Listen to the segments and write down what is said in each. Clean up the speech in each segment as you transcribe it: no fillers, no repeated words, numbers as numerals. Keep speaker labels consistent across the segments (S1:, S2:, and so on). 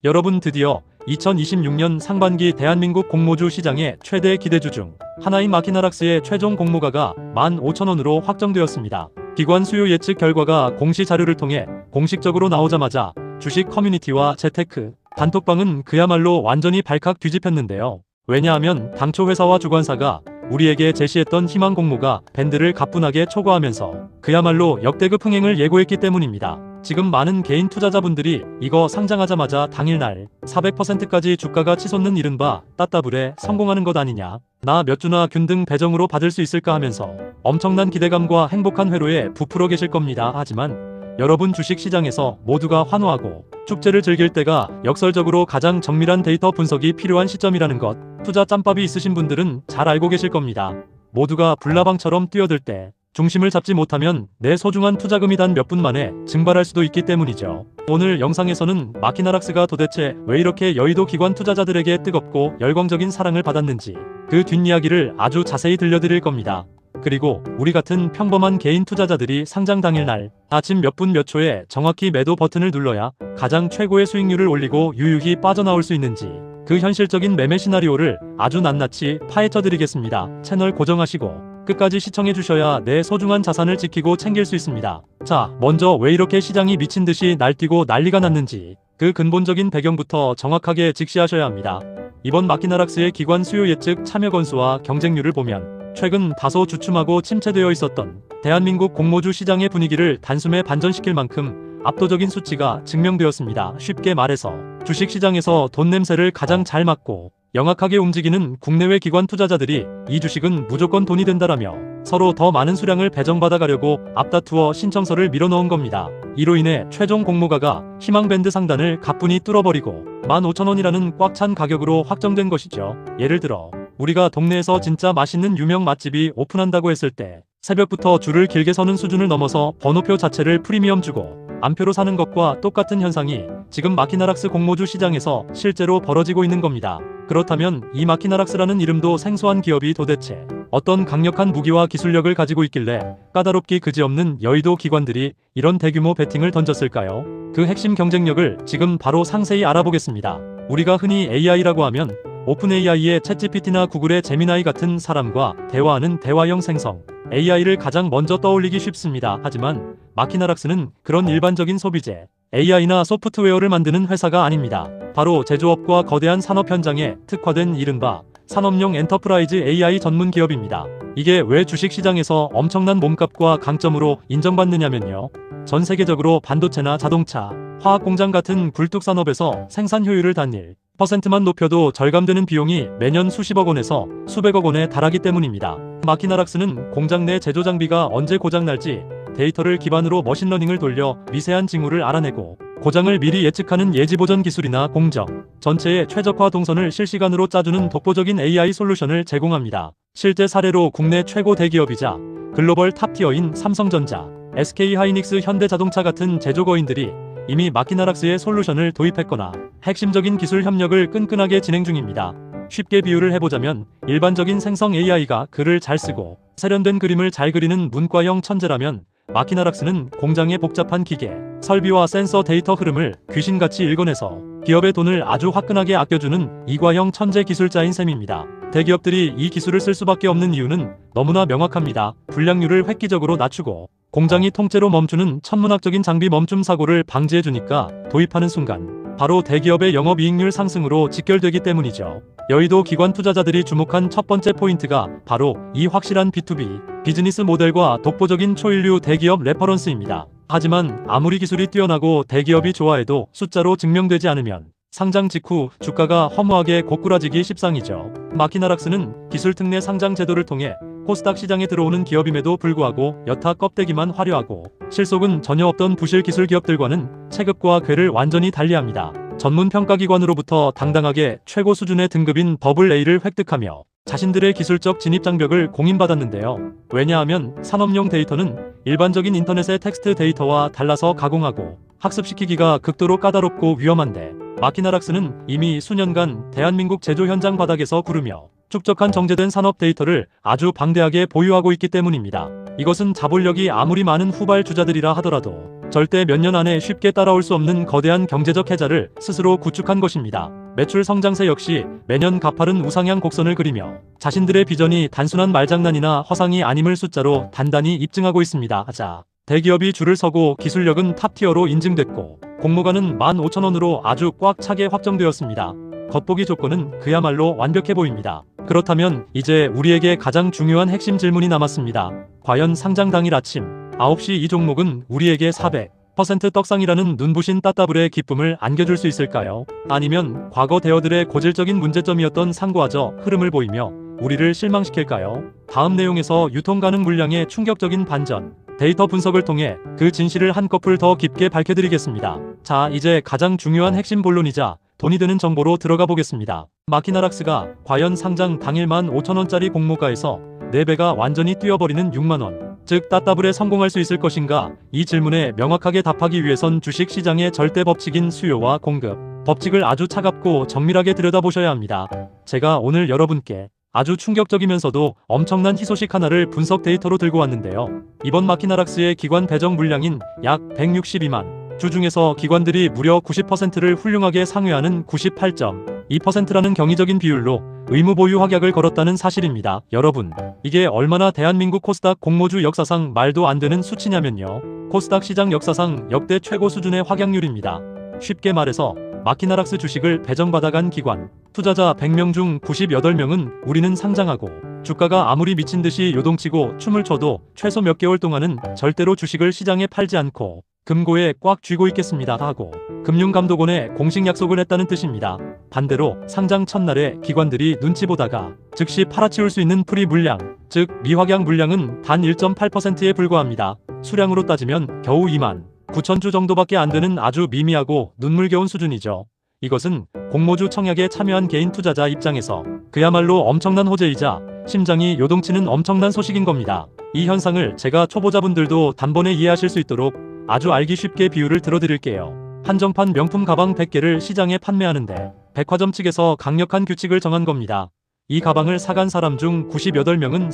S1: 여러분, 드디어 2026년 상반기 대한민국 공모주 시장의 최대 기대주 중 하나인 마키나락스의 최종 공모가가 15,000원으로 확정되었습니다. 기관 수요 예측 결과가 공시 자료를 통해 공식적으로 나오자마자 주식 커뮤니티와 재테크, 단톡방은 그야말로 완전히 발칵 뒤집혔는데요. 왜냐하면 당초 회사와 주관사가 우리에게 제시했던 희망 공모가 밴드를 가뿐하게 초과하면서 그야말로 역대급 흥행을 예고했기 때문입니다. 지금 많은 개인 투자자분들이 이거 상장하자마자 당일날 400%까지 주가가 치솟는 이른바 따따블에 성공하는 것 아니냐, 나 몇 주나 균등 배정으로 받을 수 있을까 하면서 엄청난 기대감과 행복한 회로에 부풀어 계실 겁니다. 하지만 여러분, 주식시장에서 모두가 환호하고 축제를 즐길 때가 역설적으로 가장 정밀한 데이터 분석이 필요한 시점이라는 것, 투자 짬밥이 있으신 분들은 잘 알고 계실 겁니다. 모두가 불나방처럼 뛰어들 때 중심을 잡지 못하면 내 소중한 투자금이 단 몇 분 만에 증발할 수도 있기 때문이죠. 오늘 영상에서는 마키나락스가 도대체 왜 이렇게 여의도 기관 투자자들에게 뜨겁고 열광적인 사랑을 받았는지 그 뒷이야기를 아주 자세히 들려드릴 겁니다. 그리고 우리 같은 평범한 개인 투자자들이 상장 당일날 아침 몇 분 몇 초에 정확히 매도 버튼을 눌러야 가장 최고의 수익률을 올리고 유유히 빠져나올 수 있는지 그 현실적인 매매 시나리오를 아주 낱낱이 파헤쳐 드리겠습니다. 채널 고정하시고 끝까지 시청해 주셔야 내 소중한 자산을 지키고 챙길 수 있습니다. 자, 먼저 왜 이렇게 시장이 미친 듯이 날뛰고 난리가 났는지 그 근본적인 배경부터 정확하게 직시하셔야 합니다. 이번 마키나락스의 기관 수요 예측 참여 건수와 경쟁률을 보면 최근 다소 주춤하고 침체되어 있었던 대한민국 공모주 시장의 분위기를 단숨에 반전시킬 만큼 압도적인 수치가 증명되었습니다. 쉽게 말해서 주식시장에서 돈 냄새를 가장 잘 맡고 영악하게 움직이는 국내외 기관 투자자들이 이 주식은 무조건 돈이 된다라며 서로 더 많은 수량을 배정받아가려고 앞다투어 신청서를 밀어넣은 겁니다. 이로 인해 최종 공모가가 희망밴드 상단을 가뿐히 뚫어버리고 15,000원이라는 꽉 찬 가격으로 확정된 것이죠. 예를 들어 우리가 동네에서 진짜 맛있는 유명 맛집이 오픈한다고 했을 때 새벽부터 줄을 길게 서는 수준을 넘어서 번호표 자체를 프리미엄 주고 안표로 사는 것과 똑같은 현상이 지금 마키나락스 공모주 시장에서 실제로 벌어지고 있는 겁니다. 그렇다면 이 마키나락스라는 이름도 생소한 기업이 도대체 어떤 강력한 무기와 기술력을 가지고 있길래 까다롭기 그지없는 여의도 기관들이 이런 대규모 베팅을 던졌을까요? 그 핵심 경쟁력을 지금 바로 상세히 알아보겠습니다. 우리가 흔히 AI라고 하면 오픈AI의 챗GPT나 구글의 제미나이 같은 사람과 대화하는 대화형 생성 AI를 가장 먼저 떠올리기 쉽습니다. 하지만 마키나락스는 그런 일반적인 소비재 AI나 소프트웨어를 만드는 회사가 아닙니다. 바로 제조업과 거대한 산업 현장에 특화된 이른바 산업용 엔터프라이즈 AI 전문 기업입니다. 이게 왜 주식시장에서 엄청난 몸값과 강점으로 인정받느냐면요. 전 세계적으로 반도체나 자동차, 화학공장 같은 굴뚝산업에서 생산 효율을 단일 %만 높여도 절감되는 비용이 매년 수십억 원에서 수백억 원에 달하기 때문입니다. 마키나락스는 공장 내 제조 장비가 언제 고장날지 데이터를 기반으로 머신러닝을 돌려 미세한 징후를 알아내고 고장을 미리 예측하는 예지보전 기술이나 공정, 전체의 최적화 동선을 실시간으로 짜주는 독보적인 AI 솔루션을 제공합니다. 실제 사례로 국내 최고 대기업이자 글로벌 탑티어인 삼성전자, SK하이닉스, 현대자동차 같은 제조거인들이 이미 마키나락스의 솔루션을 도입했거나 핵심적인 기술 협력을 끈끈하게 진행 중입니다. 쉽게 비유를 해보자면 일반적인 생성 AI가 글을 잘 쓰고 세련된 그림을 잘 그리는 문과형 천재라면 마키나락스는 공장의 복잡한 기계, 설비와 센서 데이터 흐름을 귀신같이 읽어내서 기업의 돈을 아주 화끈하게 아껴주는 이과형 천재 기술자인 셈입니다. 대기업들이 이 기술을 쓸 수밖에 없는 이유는 너무나 명확합니다. 불량률을 획기적으로 낮추고 공장이 통째로 멈추는 천문학적인 장비 멈춤 사고를 방지해주니까 도입하는 순간 바로 대기업의 영업이익률 상승으로 직결되기 때문이죠. 여의도 기관 투자자들이 주목한 첫 번째 포인트가 바로 이 확실한 B2B 비즈니스 모델과 독보적인 초인류 대기업 레퍼런스입니다. 하지만 아무리 기술이 뛰어나고 대기업이 좋아해도 숫자로 증명되지 않으면 상장 직후 주가가 허무하게 고꾸라지기 십상이죠. 마키나락스는 기술 특례 상장 제도를 통해 코스닥 시장에 들어오는 기업임에도 불구하고 여타 껍데기만 화려하고 실속은 전혀 없던 부실 기술 기업들과는 체급과 궤를 완전히 달리합니다. 전문 평가기관으로부터 당당하게 최고 수준의 등급인 AA 를 획득하며 자신들의 기술적 진입 장벽을 공인받았는데요. 왜냐하면 산업용 데이터는 일반적인 인터넷의 텍스트 데이터와 달라서 가공하고 학습시키기가 극도로 까다롭고 위험한데 마키나락스는 이미 수년간 대한민국 제조 현장 바닥에서 구르며 축적한 정제된 산업 데이터를 아주 방대하게 보유하고 있기 때문입니다. 이것은 자본력이 아무리 많은 후발 주자들이라 하더라도 절대 몇 년 안에 쉽게 따라올 수 없는 거대한 경제적 해자를 스스로 구축한 것입니다. 매출 성장세 역시 매년 가파른 우상향 곡선을 그리며 자신들의 비전이 단순한 말장난이나 허상이 아님을 숫자로 단단히 입증하고 있습니다. 자, 대기업이 줄을 서고 기술력은 탑티어로 인증됐고 공모가는 15,000원으로 아주 꽉 차게 확정되었습니다. 겉보기 조건은 그야말로 완벽해 보입니다. 그렇다면 이제 우리에게 가장 중요한 핵심 질문이 남았습니다. 과연 상장 당일 아침 9시 이 종목은 우리에게 400% 떡상이라는 눈부신 따따블의 기쁨을 안겨줄 수 있을까요? 아니면 과거 대어들의 고질적인 문제점이었던 상고하저 흐름을 보이며 우리를 실망시킬까요? 다음 내용에서 유통 가능 물량의 충격적인 반전, 데이터 분석을 통해 그 진실을 한꺼풀 더 깊게 밝혀드리겠습니다. 자, 이제 가장 중요한 핵심 본론이자 돈이 드는 정보로 들어가 보겠습니다. 마키나락스가 과연 상장 당일 15,000원짜리 공모가에서 4배가 완전히 뛰어버리는 6만원, 즉 따따블에 성공할 수 있을 것인가? 이 질문에 명확하게 답하기 위해선 주식시장의 절대 법칙인 수요와 공급, 법칙을 아주 차갑고 정밀하게 들여다보셔야 합니다. 제가 오늘 여러분께 아주 충격적이면서도 엄청난 희소식 하나를 분석 데이터로 들고 왔는데요. 이번 마키나락스의 기관 배정 물량인 약 162만 주 중에서 기관들이 무려 90%를 훌륭하게 상회하는 98.2%라는 경이적인 비율로 의무 보유 확약을 걸었다는 사실입니다. 여러분, 이게 얼마나 대한민국 코스닥 공모주 역사상 말도 안 되는 수치냐면요. 코스닥 시장 역사상 역대 최고 수준의 확약률입니다. 쉽게 말해서 마키나락스 주식을 배정받아간 기관, 투자자 100명 중 98명은 우리는 상장하고 주가가 아무리 미친듯이 요동치고 춤을 춰도 최소 몇 개월 동안은 절대로 주식을 시장에 팔지 않고 금고에 꽉 쥐고 있겠습니다 하고 금융감독원에 공식 약속을 했다는 뜻입니다. 반대로 상장 첫날에 기관들이 눈치 보다가 즉시 팔아치울 수 있는 프리 물량, 즉 미확약 물량은 단 1.8%에 불과합니다. 수량으로 따지면 겨우 29,000주 정도밖에 안 되는 아주 미미하고 눈물겨운 수준이죠. 이것은 공모주 청약에 참여한 개인 투자자 입장에서 그야말로 엄청난 호재이자 심장이 요동치는 엄청난 소식인 겁니다. 이 현상을 제가 초보자분들도 단번에 이해하실 수 있도록 아주 알기 쉽게 비유를 들어드릴게요. 한정판 명품 가방 100개를 시장에 판매하는데 백화점 측에서 강력한 규칙을 정한 겁니다. 이 가방을 사간 사람 중 98명은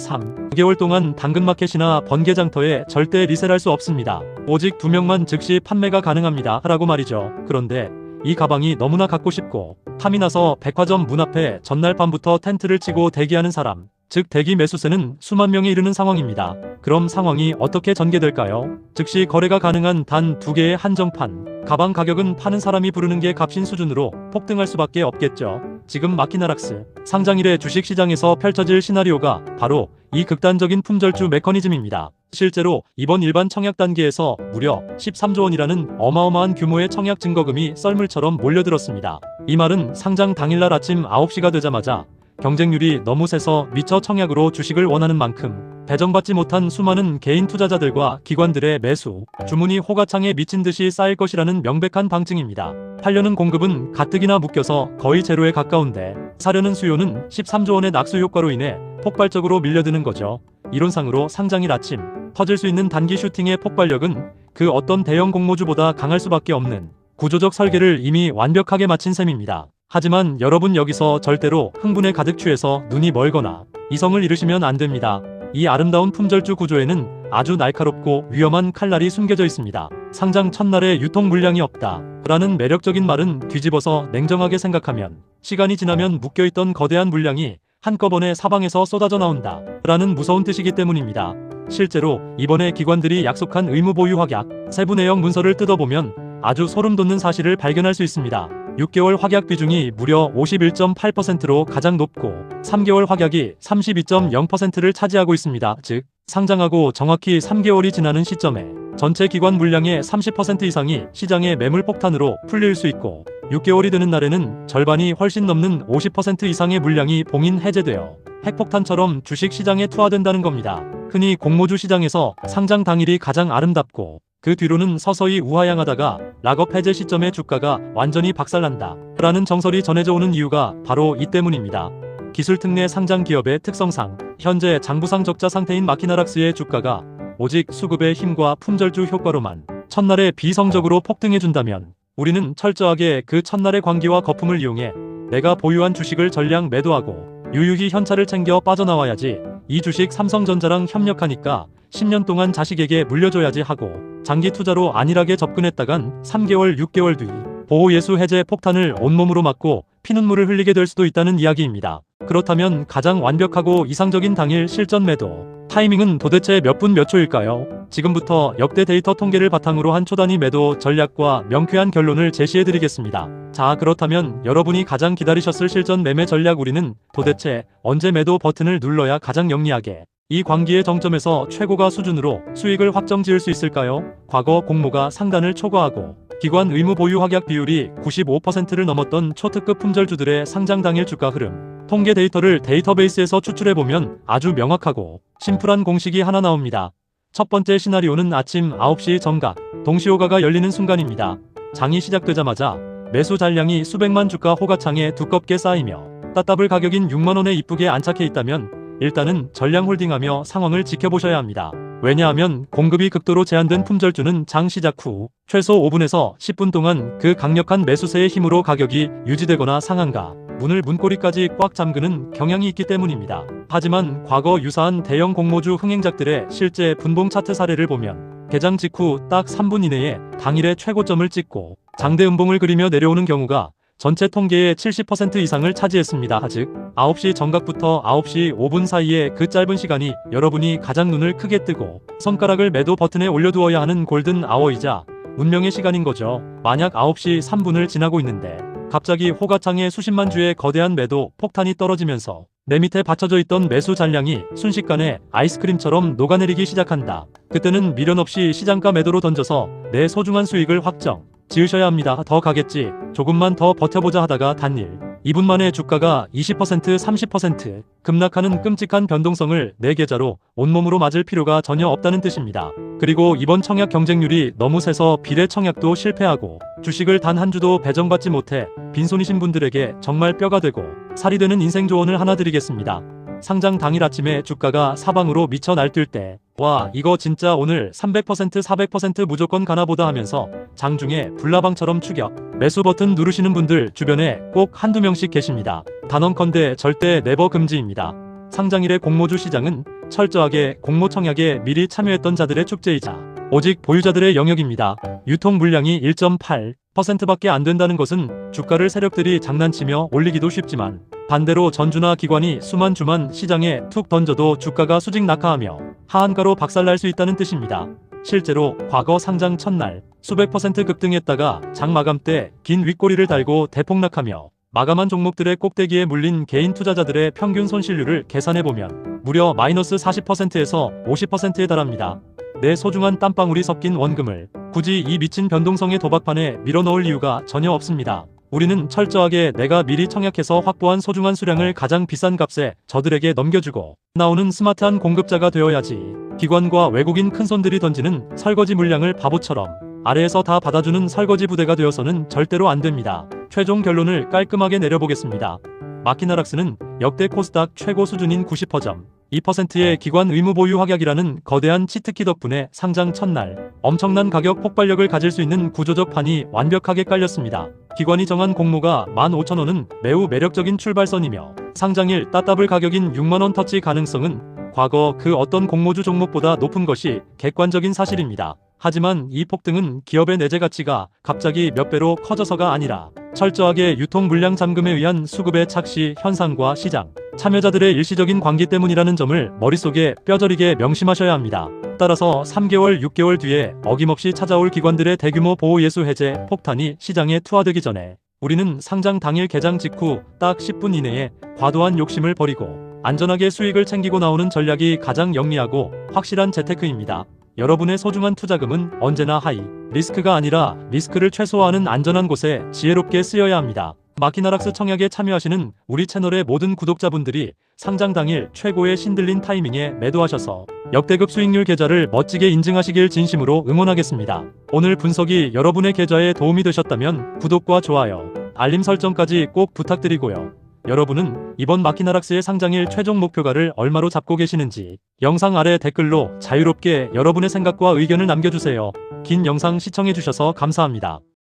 S1: 3개월 동안 당근마켓이나 번개장터에 절대 리셀할 수 없습니다. 오직 2명만 즉시 판매가 가능합니다. 라고 말이죠. 그런데 이 가방이 너무나 갖고 싶고 탐이 나서 백화점 문 앞에 전날 밤부터 텐트를 치고 대기하는 사람, 즉 대기 매수세는 수만 명에 이르는 상황입니다. 그럼 상황이 어떻게 전개될까요? 즉시 거래가 가능한 단 2개의 한정판 가방 가격은 파는 사람이 부르는 게 값인 수준으로 폭등할 수밖에 없겠죠. 지금 마키나락스 상장일의 주식시장에서 펼쳐질 시나리오가 바로 이 극단적인 품절주 메커니즘입니다. 실제로 이번 일반 청약 단계에서 무려 13조 원이라는 어마어마한 규모의 청약 증거금이 썰물처럼 몰려들었습니다. 이 말은 상장 당일날 아침 9시가 되자마자 경쟁률이 너무 세서 미처 청약으로 주식을 원하는 만큼 배정받지 못한 수많은 개인 투자자들과 기관들의 매수, 주문이 호가창에 미친 듯이 쌓일 것이라는 명백한 방증입니다. 팔려는 공급은 가뜩이나 묶여서 거의 제로에 가까운데 사려는 수요는 13조 원의 낙수 효과로 인해 폭발적으로 밀려드는 거죠. 이론상으로 상장일 아침 터질 수 있는 단기 슈팅의 폭발력은 그 어떤 대형 공모주보다 강할 수밖에 없는 구조적 설계를 이미 완벽하게 마친 셈입니다. 하지만 여러분 여기서 절대로 흥분에 가득 취해서 눈이 멀거나 이성을 잃으시면 안 됩니다. 이 아름다운 품절주 구조에는 아주 날카롭고 위험한 칼날이 숨겨져 있습니다. 상장 첫날에 유통 물량이 없다 라는 매력적인 말은 뒤집어서 냉정하게 생각하면 시간이 지나면 묶여있던 거대한 물량이 한꺼번에 사방에서 쏟아져 나온다 라는 무서운 뜻이기 때문입니다. 실제로 이번에 기관들이 약속한 의무 보유 확약 세부 내용 문서를 뜯어보면 아주 소름 돋는 사실을 발견할 수 있습니다. 6개월 확약 비중이 무려 51.8%로 가장 높고 3개월 확약이 32.0%를 차지하고 있습니다. 즉 상장하고 정확히 3개월이 지나는 시점에 전체 기관 물량의 30% 이상이 시장의 매물 폭탄으로 풀릴 수 있고 6개월이 되는 날에는 절반이 훨씬 넘는 50% 이상의 물량이 봉인 해제되어 핵폭탄처럼 주식시장에 투하된다는 겁니다. 흔히 공모주 시장에서 상장 당일이 가장 아름답고 그 뒤로는 서서히 우하향하다가 락업 해제 시점에 주가가 완전히 박살난다 라는 정설이 전해져 오는 이유가 바로 이 때문입니다. 기술특례 상장 기업의 특성상 현재 장부상 적자 상태인 마키나락스의 주가가 오직 수급의 힘과 품절주 효과로만 첫날에 비성적으로 폭등해준다면 우리는 철저하게 그 첫날의 광기와 거품을 이용해 내가 보유한 주식을 전량 매도하고 유유히 현찰을 챙겨 빠져나와야지, 이 주식 삼성전자랑 협력하니까 10년 동안 자식에게 물려줘야지 하고 장기 투자로 안일하게 접근했다간 3개월, 6개월 뒤 보호예수 해제 폭탄을 온몸으로 맞고 피눈물을 흘리게 될 수도 있다는 이야기입니다. 그렇다면 가장 완벽하고 이상적인 당일 실전 매도 타이밍은 도대체 몇 분 몇 초일까요? 지금부터 역대 데이터 통계를 바탕으로 한 초단위 매도 전략과 명쾌한 결론을 제시해드리겠습니다. 자, 그렇다면 여러분이 가장 기다리셨을 실전 매매 전략, 우리는 도대체 언제 매도 버튼을 눌러야 가장 영리하게 이 광기의 정점에서 최고가 수준으로 수익을 확정 지을 수 있을까요? 과거 공모가 상단을 초과하고 기관 의무 보유 확약 비율이 95%를 넘었던 초특급 품절주들의 상장 당일 주가 흐름, 통계 데이터를 데이터베이스에서 추출해보면 아주 명확하고 심플한 공식이 하나 나옵니다. 첫 번째 시나리오는 아침 9시 정각, 동시호가가 열리는 순간입니다. 장이 시작되자마자 매수 잔량이 수백만 주가 호가창에 두껍게 쌓이며 따따블 가격인 6만원에 이쁘게 안착해 있다면 일단은 전량 홀딩하며 상황을 지켜보셔야 합니다. 왜냐하면 공급이 극도로 제한된 품절주는 장 시작 후 최소 5분에서 10분 동안 그 강력한 매수세의 힘으로 가격이 유지되거나 상한가, 문을 문고리까지 꽉 잠그는 경향이 있기 때문입니다. 하지만 과거 유사한 대형 공모주 흥행작들의 실제 분봉 차트 사례를 보면 개장 직후 딱 3분 이내에 당일의 최고점을 찍고 장대 음봉을 그리며 내려오는 경우가 전체 통계의 70% 이상을 차지했습니다. 즉 9시 정각부터 9시 5분 사이에 그 짧은 시간이 여러분이 가장 눈을 크게 뜨고 손가락을 매도 버튼에 올려두어야 하는 골든 아워이자 운명의 시간인 거죠. 만약 9시 3분을 지나고 있는데 갑자기 호가창에 수십만 주의 거대한 매도 폭탄이 떨어지면서 내 밑에 받쳐져 있던 매수 잔량이 순식간에 아이스크림처럼 녹아내리기 시작한다. 그때는 미련 없이 시장가 매도로 던져서 내 소중한 수익을 확정 지으셔야 합니다. 더 가겠지, 조금만 더 버텨보자 하다가 단일 2분 만에 주가가 20%, 30% 급락하는 끔찍한 변동성을 내 계좌로 온몸으로 맞을 필요가 전혀 없다는 뜻입니다. 그리고 이번 청약 경쟁률이 너무 세서 비례 청약도 실패하고 주식을 단 한 주도 배정받지 못해 빈손이신 분들에게 정말 뼈가 되고 살이 되는 인생 조언을 하나 드리겠습니다. 상장 당일 아침에 주가가 사방으로 미쳐 날뛸 때 와, 이거 진짜 오늘 300%, 400% 무조건 가나보다 하면서 장중에 불나방처럼 추격 매수 버튼 누르시는 분들 주변에 꼭 한두 명씩 계십니다. 단언컨대 절대 네버 금지입니다. 상장일의 공모주 시장은 철저하게 공모 청약에 미리 참여했던 자들의 축제이자 오직 보유자들의 영역입니다. 유통 물량이 1.8%밖에 안 된다는 것은 주가를 세력들이 장난치며 올리기도 쉽지만 반대로 전주나 기관이 수만 주만 시장에 툭 던져도 주가가 수직 낙하하며 하한가로 박살날 수 있다는 뜻입니다. 실제로 과거 상장 첫날 수백 퍼센트 급등했다가 장 마감 때 긴 윗꼬리를 달고 대폭락하며 마감한 종목들의 꼭대기에 물린 개인 투자자들의 평균 손실률을 계산해보면 무려 마이너스 40%에서 50%에 달합니다. 내 소중한 땀방울이 섞인 원금을 굳이 이 미친 변동성의 도박판에 밀어넣을 이유가 전혀 없습니다. 우리는 철저하게 내가 미리 청약해서 확보한 소중한 수량을 가장 비싼 값에 저들에게 넘겨주고 나오는 스마트한 공급자가 되어야지, 기관과 외국인 큰손들이 던지는 설거지 물량을 바보처럼 아래에서 다 받아주는 설거지 부대가 되어서는 절대로 안 됩니다. 최종 결론을 깔끔하게 내려보겠습니다. 마키나락스는 역대 코스닥 최고 수준인 90%점 2%의 기관 의무 보유 확약이라는 거대한 치트키 덕분에 상장 첫날 엄청난 가격 폭발력을 가질 수 있는 구조적 판이 완벽하게 깔렸습니다. 기관이 정한 공모가 15,000원은 매우 매력적인 출발선이며 상장일 따따블 가격인 6만원 터치 가능성은 과거 그 어떤 공모주 종목보다 높은 것이 객관적인 사실입니다. 하지만 이 폭등은 기업의 내재 가치가 갑자기 몇 배로 커져서가 아니라 철저하게 유통 물량 잠금에 의한 수급의 착시 현상과 시장 참여자들의 일시적인 관기 때문이라는 점을 머릿속에 뼈저리게 명심하셔야 합니다. 따라서 3개월, 6개월 뒤에 어김없이 찾아올 기관들의 대규모 보호 예수 해제 폭탄이 시장에 투하되기 전에 우리는 상장 당일 개장 직후 딱 10분 이내에 과도한 욕심을 버리고 안전하게 수익을 챙기고 나오는 전략이 가장 영리하고 확실한 재테크입니다. 여러분의 소중한 투자금은 언제나 하이 리스크가 아니라 리스크를 최소화하는 안전한 곳에 지혜롭게 쓰여야 합니다. 마키나락스 청약에 참여하시는 우리 채널의 모든 구독자분들이 상장 당일 최고의 신들린 타이밍에 매도하셔서 역대급 수익률 계좌를 멋지게 인증하시길 진심으로 응원하겠습니다. 오늘 분석이 여러분의 계좌에 도움이 되셨다면 구독과 좋아요, 알림 설정까지 꼭 부탁드리고요. 여러분은 이번 마키나락스의 상장일 최종 목표가를 얼마로 잡고 계시는지 영상 아래 댓글로 자유롭게 여러분의 생각과 의견을 남겨주세요. 긴 영상 시청해주셔서 감사합니다.